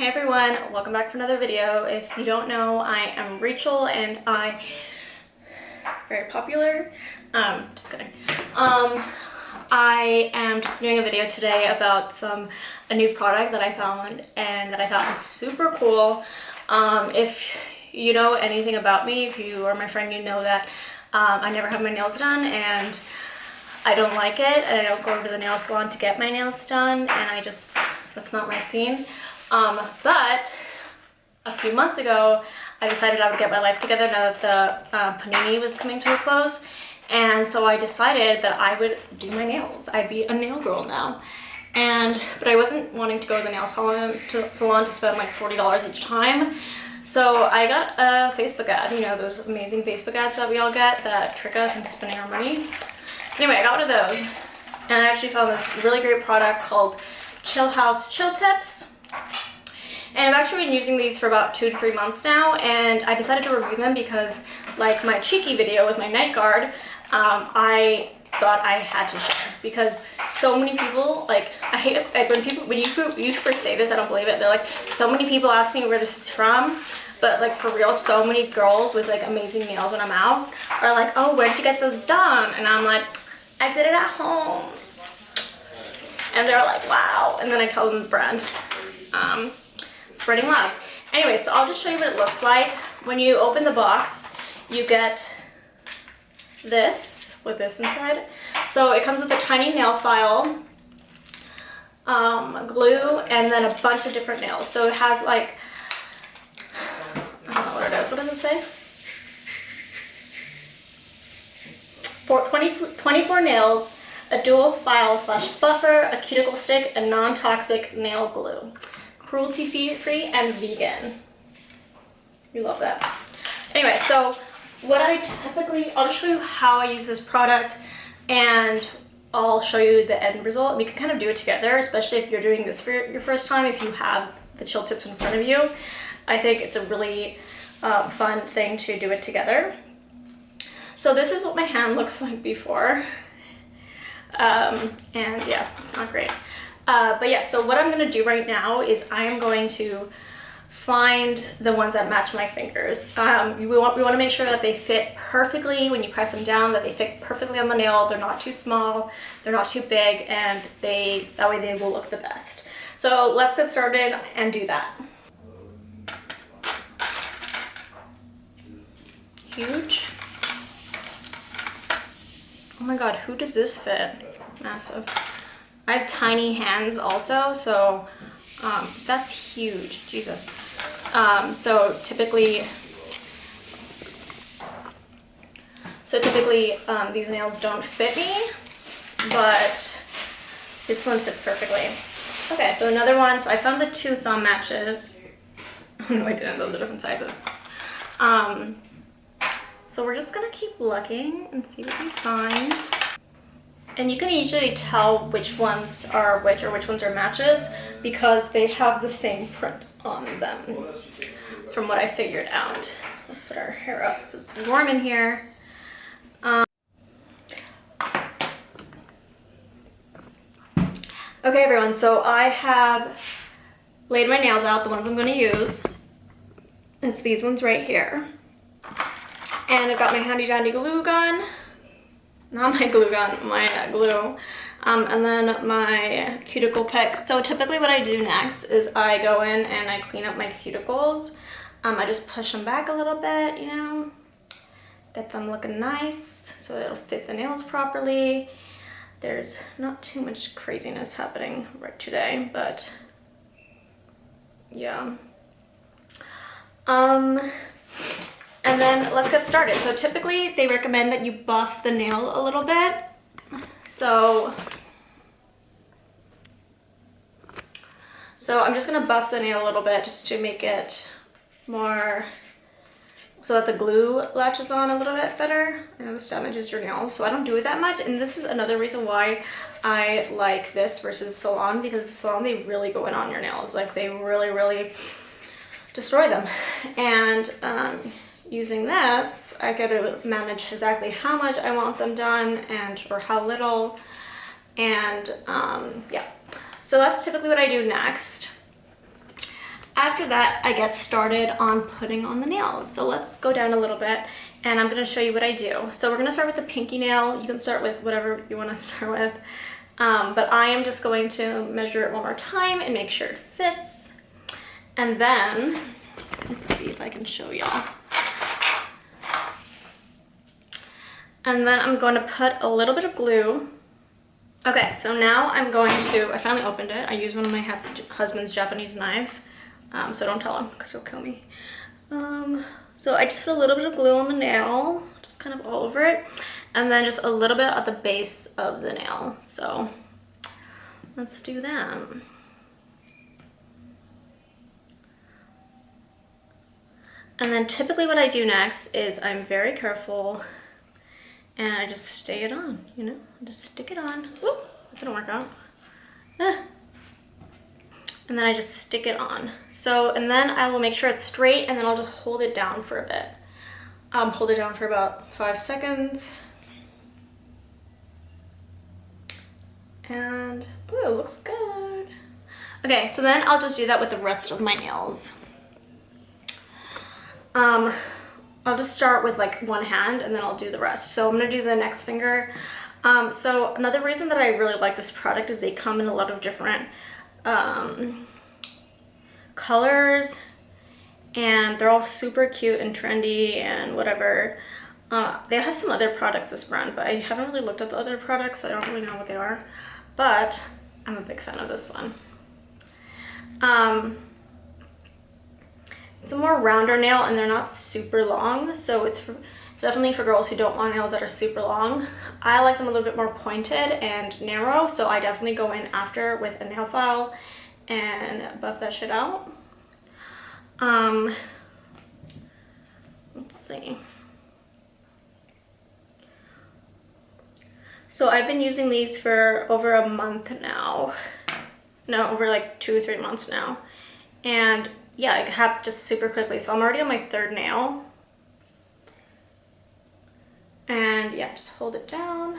Hey everyone, welcome back for another video. If you don't know, I am Rachel and very popular. Just kidding. I am just doing a video today about a new product that I found and that I thought was super cool. If you know anything about me, if you are my friend, you know that I never have my nails done and I don't like it, and I don't go to the nail salon to get my nails done, and that's not my scene. But a few months ago, I decided I would get my life together now that the Panini was coming to a close. And so I decided that I would do my nails. I'd be a nail girl now. But I wasn't wanting to go to the nail salon to spend like $40 each time. So I got a Facebook ad, you know, those amazing Facebook ads that we all get that trick us into spending our money. Anyway, I got one of those, and I actually found this really great product called Chillhouse Chill Tips. And I've actually been using these for about 2 to 3 months now, and I decided to review them because, like my cheeky video with my night guard, I thought I had to share because so many people, like, I hate it, like when YouTubers say this, I don't believe it. They're like, so many people ask me where this is from, but like for real, so many girls with like amazing nails when I'm out are like, oh, where did you get those done? And I'm like, I did it at home. And they're like, wow. And then I tell them the brand. Spreading love. Anyway, so I'll just show you what it looks like. When you open the box, you get this with this inside. So it comes with a tiny nail file, glue, and then a bunch of different nails. So it has like, I don't know what it is. What does it say? 24 nails, a dual file / buffer, a cuticle stick, and non-toxic nail glue. Cruelty-free and vegan. We love that. Anyway, so what I'll show you how I use this product, and I'll show you the end result. We can kind of do it together, especially if you're doing this for your first time, if you have the chill tips in front of you. I think it's a really fun thing to do it together. So this is what my hand looks like before. And yeah, it's not great. But yeah, so what I'm going to do right now is I am going to find the ones that match my fingers. We want to make sure that they fit perfectly when you press them down, that they fit perfectly on the nail. They're not too small, they're not too big, and that way they will look the best. So let's get started and do that. Huge. Oh my god, who does this fit? Massive. I have tiny hands also, so that's huge. Jesus. So typically these nails don't fit me, but this one fits perfectly. Okay, so another one. So I found the 2 thumb matches. No, I didn't. Those are different sizes. So we're just gonna keep looking and see what we find. And you can usually tell which ones are which or which ones are matches because they have the same print on them, from what I figured out. Let's put our hair up. It's warm in here. Okay, everyone, so I have laid my nails out, the ones I'm going to use. It's these ones right here. And I've got my handy dandy glue gun. Not my glue gun, my glue. And then my cuticle pick. So typically what I do next is I go in and I clean up my cuticles. I just push them back a little bit, you know, get them looking nice so it'll fit the nails properly. There's not too much craziness happening right today, but yeah. And then let's get started. So typically they recommend that you buff the nail a little bit. So I'm just gonna buff the nail a little bit just to make it more, so that the glue latches on a little bit better. I know this damages your nails, so I don't do it that much. And this is another reason why I like this versus salon, because the salon, they really go in on your nails. Like they really, really destroy them. And using this, I get to manage exactly how much I want them done or how little. And yeah, so that's typically what I do next. after that, I get started on putting on the nails. So let's go down a little bit and I'm gonna show you what I do. So we're gonna start with the pinky nail. You can start with whatever you wanna start with. But I am just going to measure it one more time and make sure it fits. And then, let's see if I can show y'all. And then I'm going to put a little bit of glue. Okay, so now I'm going to, I finally opened it. I used one of my husband's Japanese knives. So don't tell him because he'll kill me. So I just put a little bit of glue on the nail, just kind of all over it. And then just a little bit at the base of the nail. So let's do that. And then typically what I do next is I'm very careful and I just stay it on, you know, just stick it on. Whoop, that didn't work out. And then I just stick it on. So, and then I will make sure it's straight and then I'll just hold it down for a bit. Hold it down for about 5 seconds. And, ooh, it looks good. Okay, so then I'll just do that with the rest of my nails. I'll just start with like one hand and then I'll do the rest. So I'm gonna do the next finger. So another reason that I really like this product is they come in a lot of different colors and they're all super cute and trendy and whatever. They have some other products, this brand, but I haven't really looked at the other products, so I don't really know what they are. But I'm a big fan of this one. It's a more rounder nail and they're not super long, so it's definitely for girls who don't want nails that are super long. I like them a little bit more pointed and narrow, so I definitely go in after with a nail file and buff that shit out. Let's see. So I've been using these for over a month now. No, over like 2 or 3 months now. And yeah, it happened just super quickly. So I'm already on my 3rd nail. And yeah, just hold it down.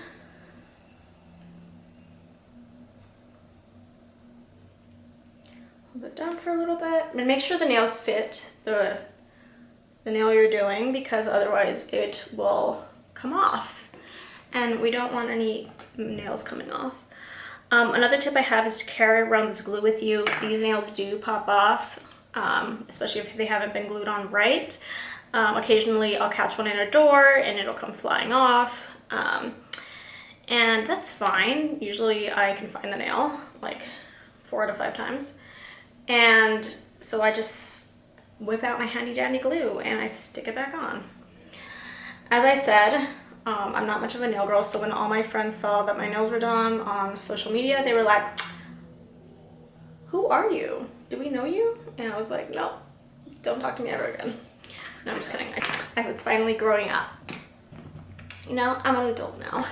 Hold it down for a little bit. And make sure the nails fit the nail you're doing, because otherwise it will come off. And we don't want any nails coming off. Another tip I have is to carry around this glue with you. These nails do pop off, especially if they haven't been glued on right. Occasionally I'll catch one in a door and it'll come flying off. And that's fine. Usually I can find the nail like 4 out of 5 times. And so I just whip out my handy dandy glue and I stick it back on. As I said, I'm not much of a nail girl, so when all my friends saw that my nails were done on social media, they were like, "Who are you? Do we know you?" And I was like, "No, don't talk to me ever again." No, I'm just kidding. I was finally growing up. You know, I'm an adult now.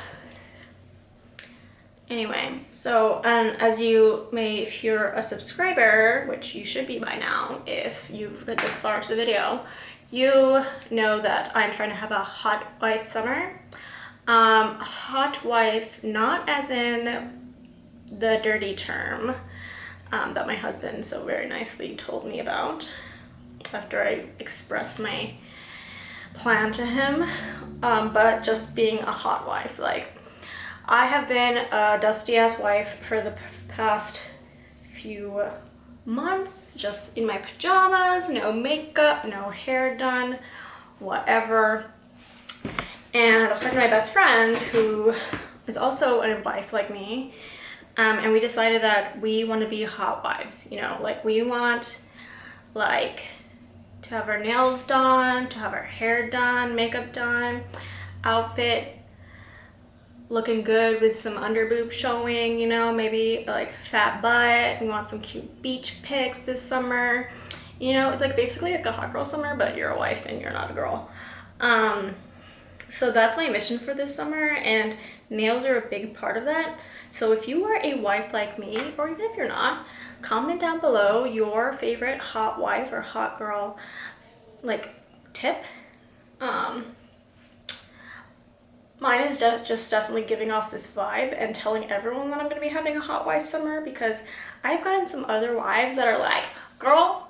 Anyway, so as you may, if you're a subscriber, which you should be by now if you've got this far into the video, you know that I'm trying to have a hot wife summer. Hot wife, not as in the dirty term that my husband so very nicely told me about after I expressed my plan to him, but just being a hot wife. Like, I have been a dusty ass wife for the past few months, just in my pajamas, no makeup, no hair done, whatever. And I was talking to my best friend who is also a wife like me, and we decided that we want to be hot wives, you know, like we want like to have our nails done, to have our hair done, makeup done, outfit looking good with some under boob showing, you know, maybe like fat butt. We want some cute beach pics this summer. You know, it's like basically like a hot girl summer, but you're a wife and you're not a girl. So that's my mission for this summer, and nails are a big part of that. So if you are a wife like me, or even if you're not, comment down below your favorite hot wife or hot girl like tip. Mine is just definitely giving off this vibe and telling everyone that I'm going to be having a hot wife summer, because I've gotten some other wives that are like, "Girl,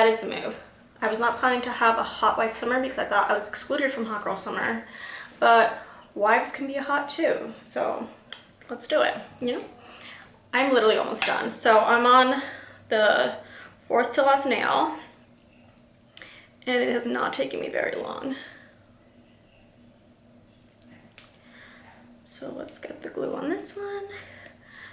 that is the move. I was not planning to have a hot wife summer because I thought I was excluded from hot girl summer, but wives can be hot too, so let's do it, you know? I'm literally almost done. So I'm on the fourth to last nail, and it has not taken me very long. So let's get the glue on this one.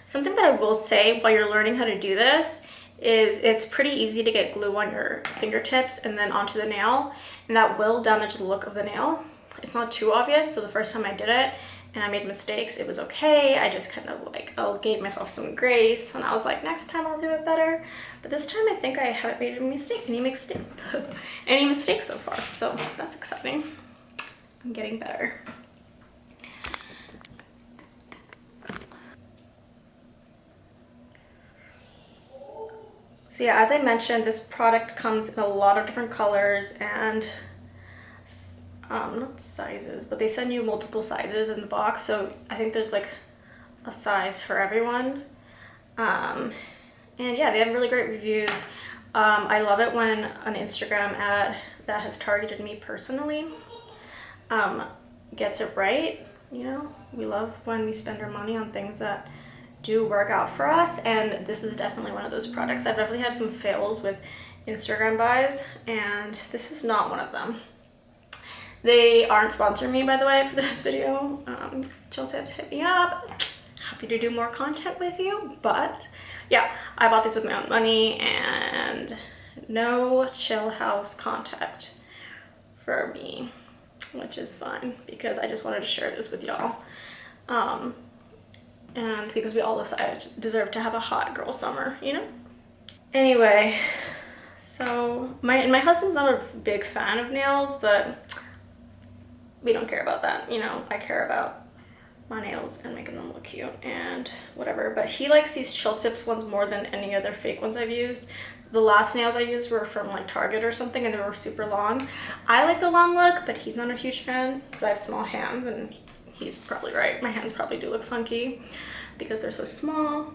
Something that I will say while you're learning how to do this is it's pretty easy to get glue on your fingertips and then onto the nail, and that will damage the look of the nail. It's not too obvious, so the first time I did it and I made mistakes, it was okay. I just kind of like, gave myself some grace, and I was like, next time I'll do it better. But this time I think I haven't made any mistakes so far, so that's exciting. I'm getting better. So yeah, as I mentioned, this product comes in a lot of different colors and not sizes, but they send you multiple sizes in the box, so I think there's like a size for everyone. And yeah, they have really great reviews. I love it when an Instagram ad that has targeted me personally gets it right. You know, we love when we spend our money on things that do work out for us, and this is definitely one of those products. I've definitely had some fails with Instagram buys, and this is not one of them. They aren't sponsoring me, by the way, for this video. Chill Tips, hit me up. Happy to do more content with you, but yeah, I bought these with my own money, and no chill house contact for me, which is fine because I just wanted to share this with y'all. And because we all deserve to have a hot girl summer, you know? Anyway, so my husband's not a big fan of nails, but we don't care about that, you know? I care about my nails and making them look cute and whatever, but he likes these Chill Tips ones more than any other fake ones I've used. The last nails I used were from like Target or something, and they were super long. I like the long look, but he's not a huge fan because I have small hands, and he's probably right. My hands probably do look funky because they're so small.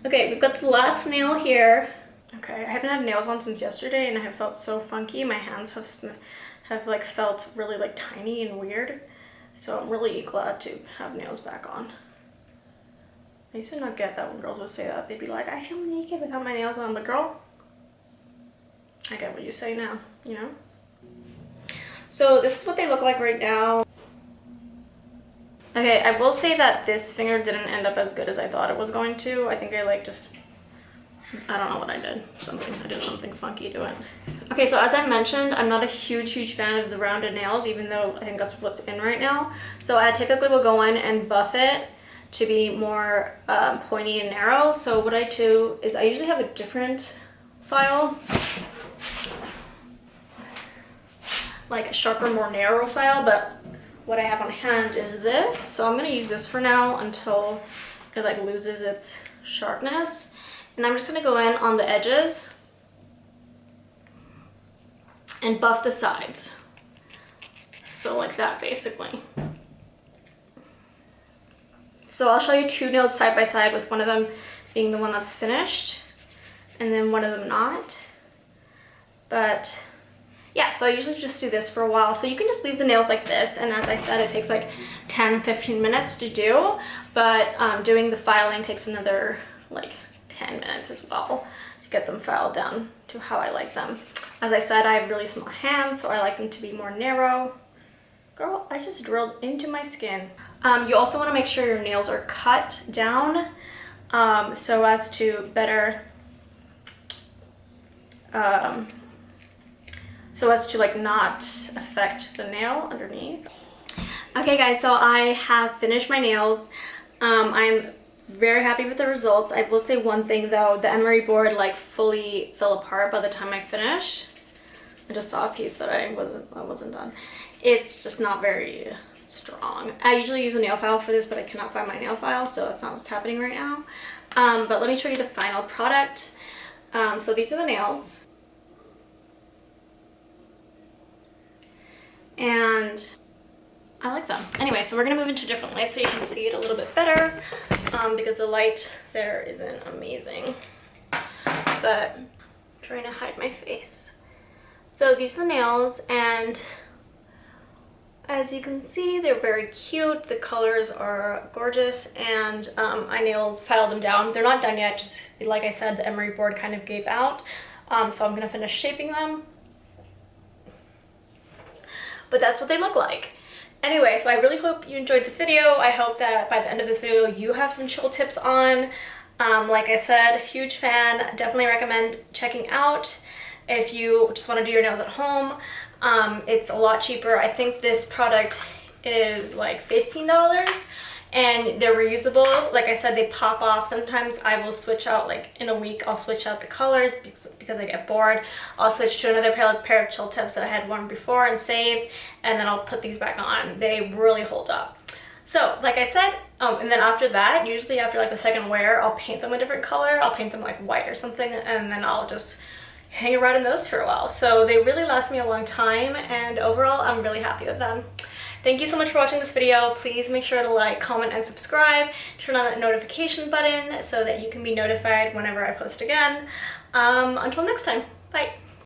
Okay, we've got the last nail here. Okay, I haven't had nails on since yesterday, and I have felt so funky. My hands have like felt really like tiny and weird. So I'm really glad to have nails back on. I used to not get that when girls would say that. They'd be like, I feel naked without my nails on, but girl, I get what you say now, you know? So this is what they look like right now. Okay, I will say that this finger didn't end up as good as I thought it was going to. I think I like just, I don't know what I did. I did something funky to it. Okay, so as I mentioned, I'm not a huge fan of the rounded nails, even though I think that's what's in right now. So I typically will go in and buff it to be more pointy and narrow. So what I do is I usually have a different file, like a sharper, more narrow file, but what I have on hand is this. So I'm gonna use this for now until it like loses its sharpness. And I'm just gonna go in on the edges and buff the sides. So like that, basically. So I'll show you two nails side by side, with one of them being the one that's finished and then one of them not. But yeah, so I usually just do this for a while. So you can just leave the nails like this, and as I said, it takes like 10-15 minutes to do, but doing the filing takes another like 10 minutes as well to get them filed down to how I like them. As I said, I have really small hands, so I like them to be more narrow. Girl, I just drilled into my skin. You also want to make sure your nails are cut down so as to better like not affect the nail underneath. Okay guys, so I have finished my nails. I'm very happy with the results. I will say one thing though, the emery board like fully fell apart by the time I finished. I just saw a piece that I wasn't done. It's just not very strong. I usually use a nail file for this, but I cannot find my nail file, so that's not what's happening right now. But let me show you the final product. So these are the nails. And I like them. Anyway, so we're gonna move into different lights so you can see it a little bit better, because the light there isn't amazing. But trying to hide my face. So these are the nails, and as you can see, they're very cute. The colors are gorgeous, and I filed them down. They're not done yet, just like I said, the emery board kind of gave out. So I'm gonna finish shaping them. But that's what they look like. Anyway, so I really hope you enjoyed this video. I hope that by the end of this video, you have some chill tips on. Like I said, huge fan. Definitely recommend checking out if you just want to do your nails at home. It's a lot cheaper. I think this product is like $15, and they're reusable. Like I said, they pop off. Sometimes I will switch out, like in a week, I'll switch out the colors because I get bored. I'll switch to another pair of chill tips that I had worn before and saved, and then I'll put these back on. They really hold up. So like I said, and then after that, usually after like the second wear, I'll paint them a different color. I'll paint them like white or something, and then I'll just hang around in those for a while. So they really last me a long time, and overall I'm really happy with them. Thank you so much for watching this video. Please make sure to like, comment, and subscribe. Turn on that notification button so that you can be notified whenever I post again. Until next time, bye.